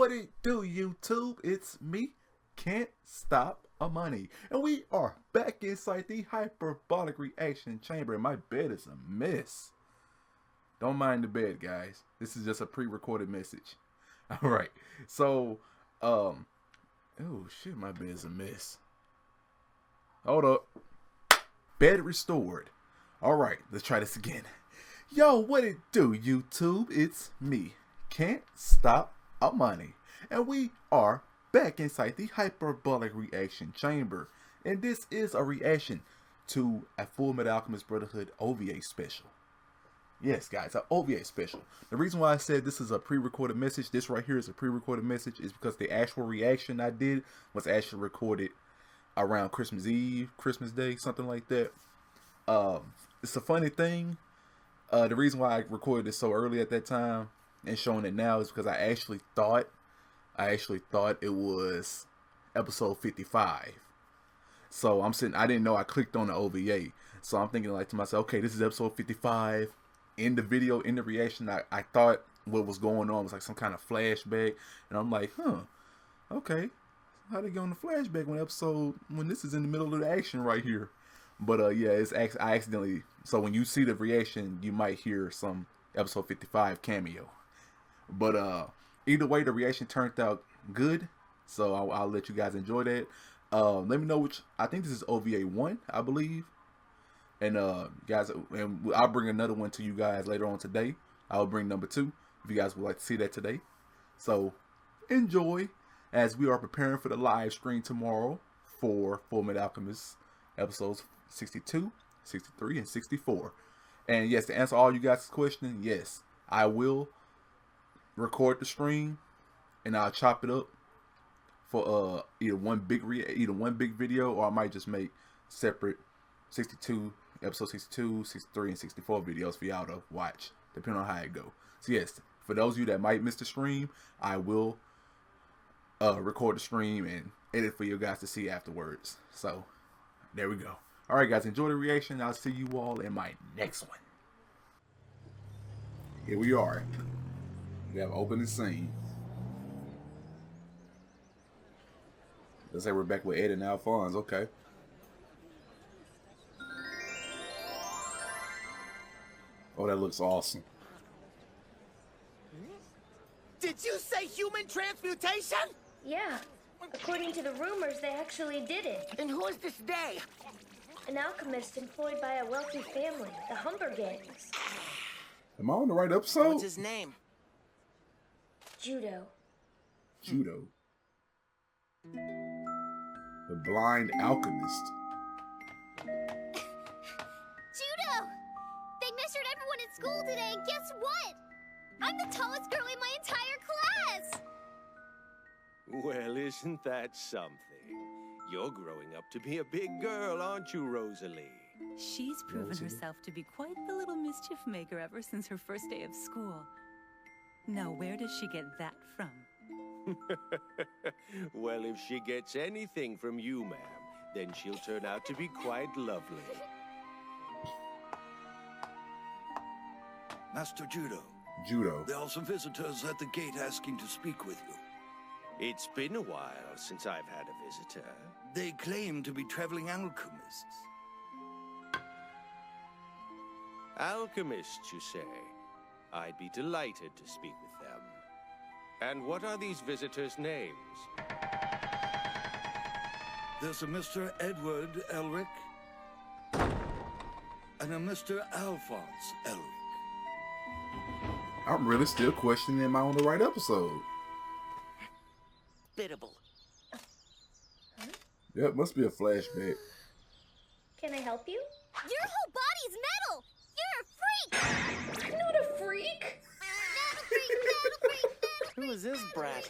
what it do, YouTube? It's me, Can't Stop a Money. And we are back inside the hyperbolic reaction chamber. And my bed is a mess. Don't mind the bed, guys. This is just a pre-recorded message. Alright. So, oh shit, my bed is a mess. Hold up. Bed restored. Alright, let's try this again. Yo, what it do, YouTube? It's me, Can't Stop a Money. And we are back inside the hyperbolic reaction chamber. And this is a reaction to a Fullmetal Alchemist Brotherhood OVA special. Yes, guys, an OVA special. The reason why I said this is a pre-recorded message, this right here is a pre-recorded message, is because the actual reaction I did was actually recorded around Christmas Eve, Christmas Day, something like that. It's a funny thing. The reason why I recorded this so early at that time and showing it now is because I actually thought it was episode 55. So I didn't know I clicked on the OVA. So I'm thinking like to myself, okay, this is episode 55. In the video, in the reaction, I thought what was going on was like some kind of flashback. And I'm like, okay. How they go on the flashback when this is in the middle of the action right here? But yeah, I accidentally, so when you see the reaction, you might hear some episode 55 cameo. But either way, the reaction turned out good, so I'll let you guys enjoy that. Let me know which, I think this is OVA 1, I believe. And guys, and I'll bring another one to you guys later on today. I'll bring number 2 if you guys would like to see that today. So enjoy as we are preparing for the live stream tomorrow for Fullmetal Alchemist episodes 62, 63, and 64. And yes, to answer all you guys' questions, yes, I will record the stream and I'll chop it up for either one big video, or I might just make separate episode 62, 63, and 64 videos for y'all to watch, depending on how it go. So yes, for those of you that might miss the stream, I will record the stream and edit for you guys to see afterwards. So there we go. Alright guys, enjoy the reaction. I'll see you all in my next one. Here we are. We have opening scene. Let's say we're back with Ed and Alphonse. Okay. Oh, that looks awesome. Did you say human transmutation? Yeah. According to the rumors, they actually did it. And who is this they? An alchemist employed by a wealthy family, the Humber Gangs. Am I on the right episode? What's his name? Judo. Judo. The blind alchemist. Judo! They measured everyone at school today, and guess what? I'm the tallest girl in my entire class! Well, isn't that something? You're growing up to be a big girl, aren't you, Rosalie? She's proven herself to be quite the little mischief maker ever since her first day of school. Now, where does she get that from? Well, if she gets anything from you, ma'am, then she'll turn out to be quite lovely. Master Judo. Judo. There are some visitors at the gate asking to speak with you. It's been a while since I've had a visitor. They claim to be traveling alchemists. Alchemists, you say? I'd be delighted to speak with them. And what are these visitors' names? There's a Mr. Edward Elric and a Mr. Alphonse Elric. I'm really still questioning, am I on the right episode? Biddable. Yeah, it must be a flashback. Can I help you? Your whole body's metal! You're a freak! I'm not a freak! Metal freak, metal freak, metal freak! Who is this brat?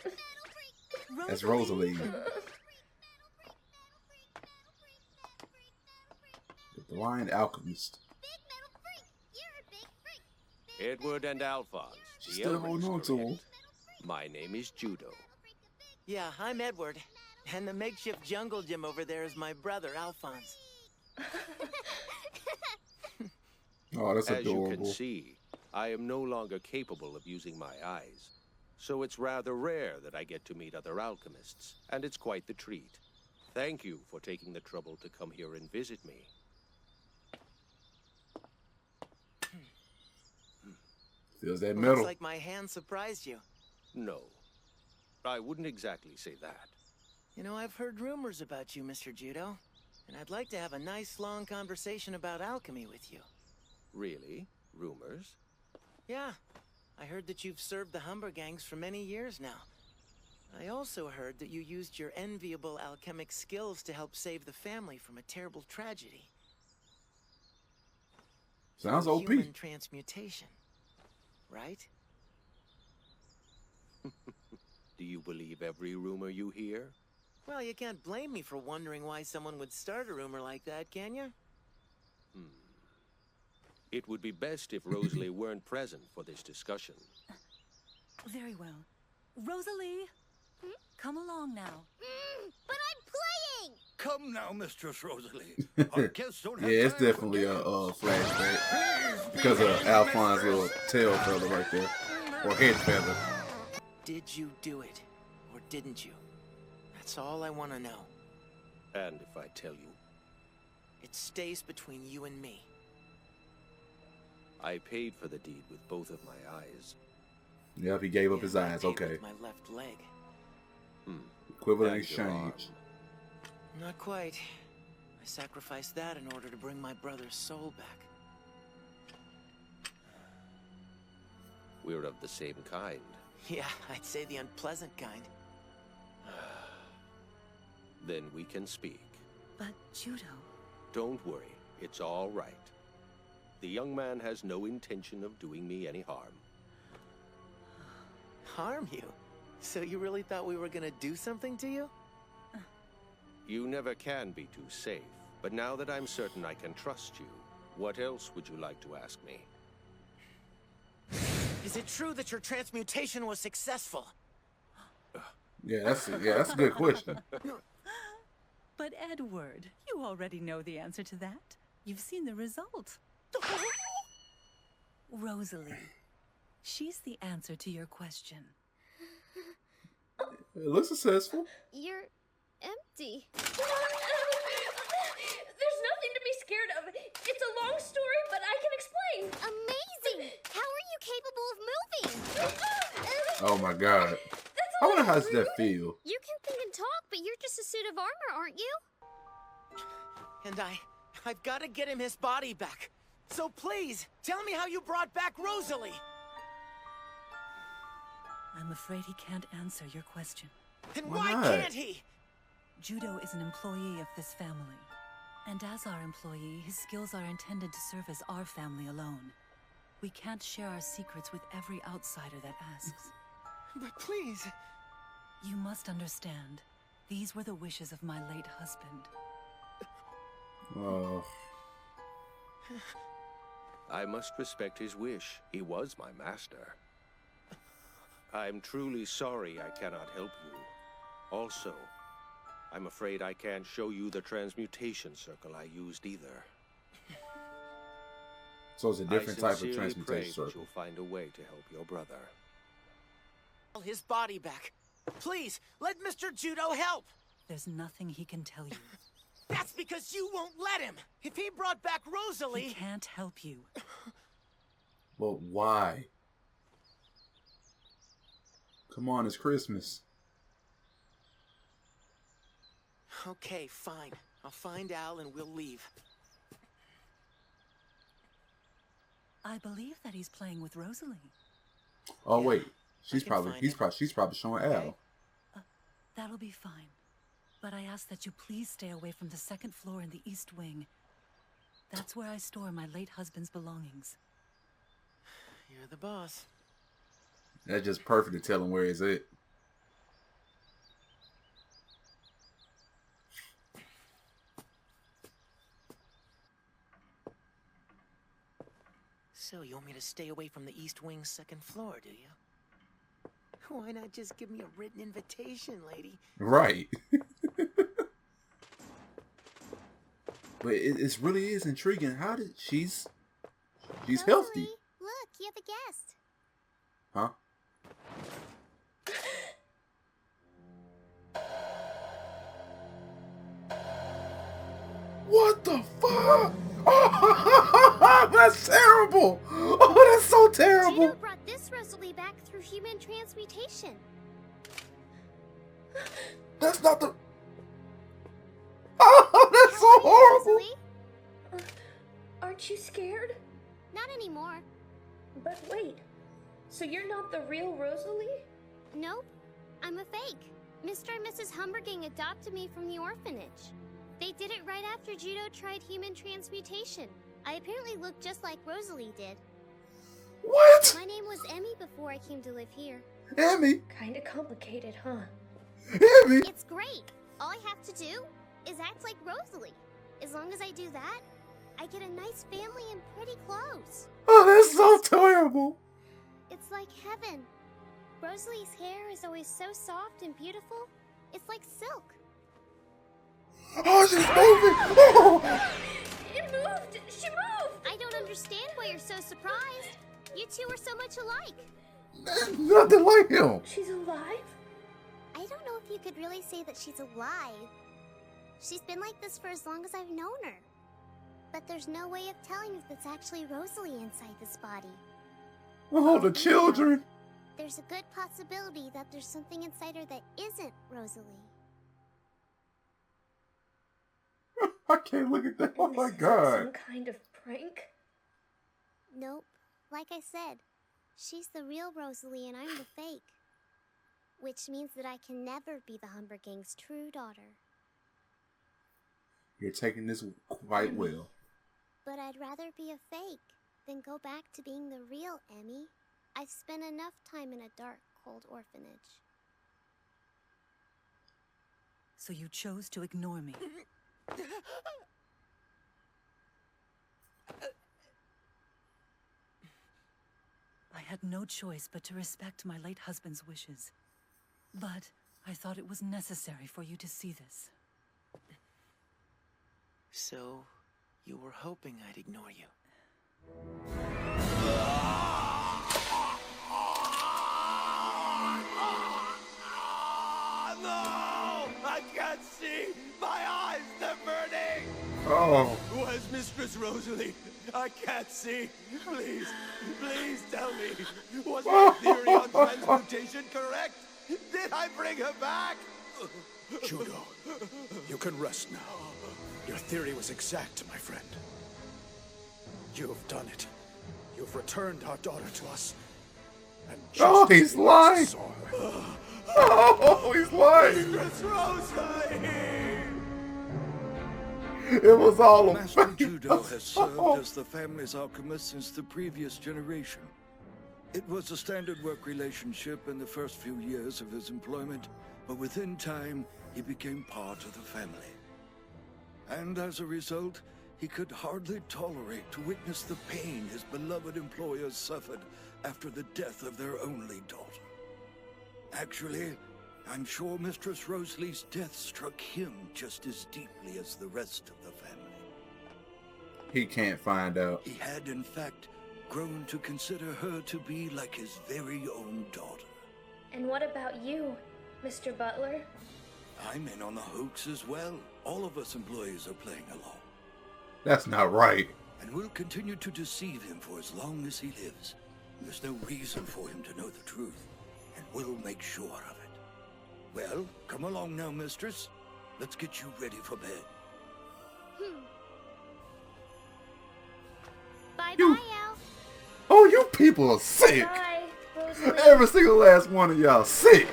That's Rosalie. The blind alchemist. Edward and Alphonse. She's still holding on to him. My name is Judo. Yeah, I'm Edward. And the makeshift jungle gym over there is my brother, Alphonse. Oh, that's As adorable. you can see, I am no longer capable of using my eyes. so it's rather rare that I get to meet other alchemists, and it's quite the treat. Thank you for taking the trouble to come here and visit me. Feels that metal. Looks like my hand surprised you. No, I wouldn't exactly say that. You know, I've heard rumors about you, Mr. Judo, and I'd like to have a nice, long conversation about alchemy with you. Really? Rumors? Yeah, I heard that you've served the Humber gangs for many years now. I also heard that you used your enviable alchemic skills to help save the family from a terrible tragedy. Sounds OP. Human transmutation, right? Do you believe every rumor you hear? Well, you can't blame me for wondering why someone would start a rumor like that, can you? It would be best if Rosalie weren't present for this discussion. Very well. Rosalie, come along now. But I'm playing! Come now, Mistress Rosalie. Our guests don't have Yeah, it's time for definitely a games. flashback because of Alphonse's little tail feather right there, or head feather. Did you do it, or didn't you? That's all I want to know. And if I tell you, It stays between you and me. I paid for the deed with both of my eyes. Yep, he gave up Yeah, his I eyes. paid Okay, with my left leg. equivalent And your arm. exchange. Not quite. I sacrificed that in order to bring my brother's soul back. We're of the same kind. Yeah, I'd say the unpleasant kind. Then we can speak. But Judo, Don't worry, it's all right. The young man has no intention of doing me any harm. Harm you? So you really thought we were gonna do something to you? You never can be too safe, but now that I'm certain I can trust you, what else would you like to ask me? Is it true that your transmutation was successful? Yeah, that's a good question. but Edward, you already know the answer to that. You've seen the result. Rosalie, she's the answer to your question. It looks successful. You're empty. There's nothing to be scared of. It's a long story, but I can explain. Amazing! How are you capable of moving? Oh my god. I wonder how does that feel. You can think and talk, but you're just a suit of armor, aren't you? And I've got to get him his body back. So please, tell me how you brought back Rosalie. I'm afraid he can't answer your question. And Why why not? can't he? Judo is an employee of this family. And as our employee, his skills are intended to serve as our family alone. We can't share our secrets with every outsider that asks. But please. You must understand, these were the wishes of my late husband. Oh, I must respect his wish. He was my master. I'm truly sorry I cannot help you. Also, I'm afraid I can't show you the transmutation circle I used either. so it's a different type of I sincerely pray transmutation that circle. you'll find a way to help your brother. His body back. Please, let Mr. Judo help. There's nothing he can tell you. That's because you won't let him. If he brought back He Rosalie... can't help you. But why? Come on, it's Christmas. Okay, fine. I'll find Al and we'll leave. I believe that he's playing with Rosalie. Oh Yeah, wait, she's can probably find she's probably showing Al. That'll be fine. But I ask that you please stay away from the second floor in the East Wing. That's where I store my late husband's belongings. You're the boss. That's just perfect to tell him where he's at. So you want me to stay away from the East Wing's second floor, do you? Why not just give me a written invitation, lady? Right. But it really is intriguing. How did she's healthy, Rosalie, look, you have a guest. huh? Oh, that's terrible. Oh, that's so terrible. Judo brought this Rosalie back through human transmutation. That's not the... Oh, that's so How are you, horrible. Rosalie? Aren't you scared? Not anymore. But wait, so you're not the real Rosalie? Nope, I'm a fake. Mr. and Mrs. Humbergang adopted me from the orphanage. They did it right after Judo tried human transmutation. I apparently look just like Rosalie did. What? My name was Emmy before I came to live here. Emmy? Kinda complicated, huh? Emmy? It's great. All I have to do is act like Rosalie. As long as I do that, I get a nice family and pretty clothes. Oh, that's so terrible. It's like heaven. Rosalie's hair is always so soft and beautiful. It's like silk. Oh, she's moving. Oh. It moved! She moved! I don't understand why you're so surprised. You two are so much alike. There's nothing like him. She's alive? I don't know if you could really say that she's alive. She's been like this for as long as I've known her. But there's no way of telling if it's actually Rosalie inside this body. Oh, the children. There's a good possibility that there's something inside her that isn't Rosalie. I can't look at that. Oh my Is this God. some kind of prank? Nope. Like I said, she's the real Rosalie and I'm the fake. Which means that I can never be the Humbergang's true daughter. You're taking this quite well. But I'd rather be a fake than go back to being the real Emmy. I've spent enough time in a dark, cold orphanage. So you chose to ignore me. I had no choice but to respect my late husband's wishes. But I thought it was necessary for you to see this. So, you were hoping I'd ignore you. No! I can't see! My eyes, they're burning! Oh. Where's Mistress Rosalie? I can't see. Please, please tell me. Was my theory on transmutation correct? Did I bring her back? Judo, you can rest now. Your theory was exact, my friend. You've done it. You've returned our daughter to us. And Oh, just as he's we once lying. saw her. Oh, he's lying. Mistress Rosalie! It was all a Master fake. Judo has served as the family's alchemist since the previous generation. It was a standard work relationship in the first few years of his employment, but within time, he became part of the family. And as a result, he could hardly tolerate to witness the pain his beloved employers suffered after the death of their only daughter. Actually, I'm sure Mistress Rosalie's death struck him just as deeply as the rest of the family. He can't find out. He had, in fact, grown to consider her to be like his very own daughter. And what about you, Mr. Butler? I'm in on the hoax as well. All of us employees are playing along. That's not right. And we'll continue to deceive him for as long as he lives. There's no reason for him to know the truth, and we'll make sure of it. Well, come along now, mistress. Let's get you ready for bed. Bye-bye, Al. Oh, you people are sick. Bye, Rosalie. Every single last one of y'all sick.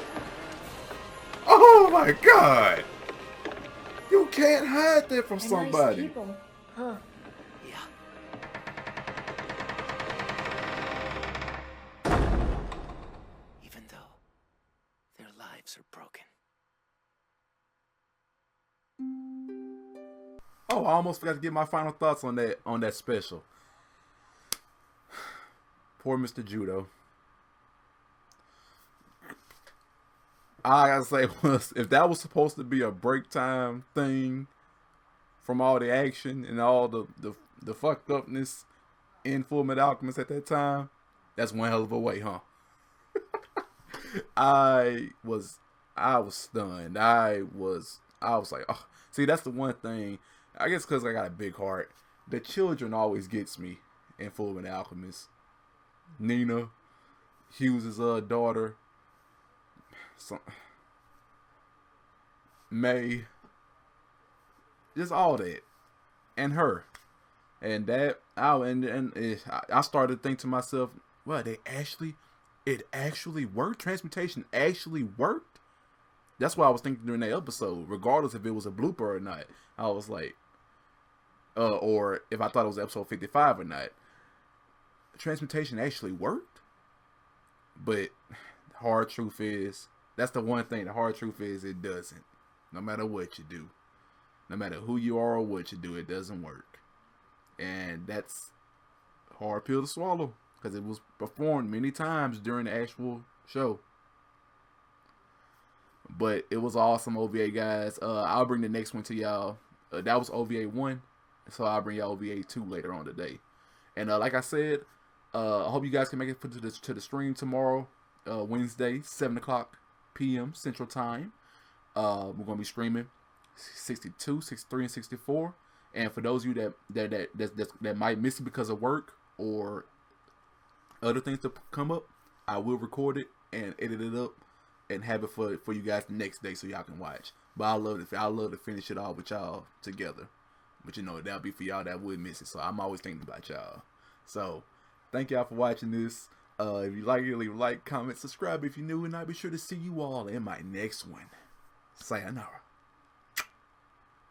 Oh my God. You can't hide that from Nice somebody. people, huh? Yeah. Even though their lives are broken. Oh, I almost forgot to give my final thoughts on that special. Poor Mr. Judo. I gotta say, if that was supposed to be a break time thing from all the action and all the fucked upness in Fullmetal Alchemist at that time, that's one hell of a way, huh? I was stunned. I was like, oh. See, that's the one thing. I guess because I got a big heart. The children always gets me in Fullmetal Alchemist. Nina, Hughes' daughter, May, just all that, and her, and that. I started to think to myself, well, it actually worked. Transmutation actually worked. That's what I was thinking during that episode, regardless if it was a blooper or not. I was like, or if I thought it was episode 55 or not. Transmutation actually worked. But the hard truth is, that's the one thing. The hard truth is, it doesn't. No matter what you do, no matter who you are or what you do, it doesn't work. And that's a hard pill to swallow, because it was performed many times during the actual show. But it was awesome OVA, guys. I'll bring the next one to y'all. That was OVA 1, so I'll bring y'all OVA 2 later on today. And like I said, I hope you guys can make it to the stream tomorrow, Wednesday, 7 o'clock p.m. Central Time. We're going to be streaming 62, 63, and 64. And for those of you that might miss it because of work or other things to come up, I will record it and edit it up and have it for you guys the next day so y'all can watch. But I love to finish it all with y'all together. But you know, that'll be for y'all that would miss it. So I'm always thinking about y'all. So thank y'all for watching this. If you like it, leave a like, comment, subscribe if you're new, and I'll be sure to see you all in my next one. Sayonara.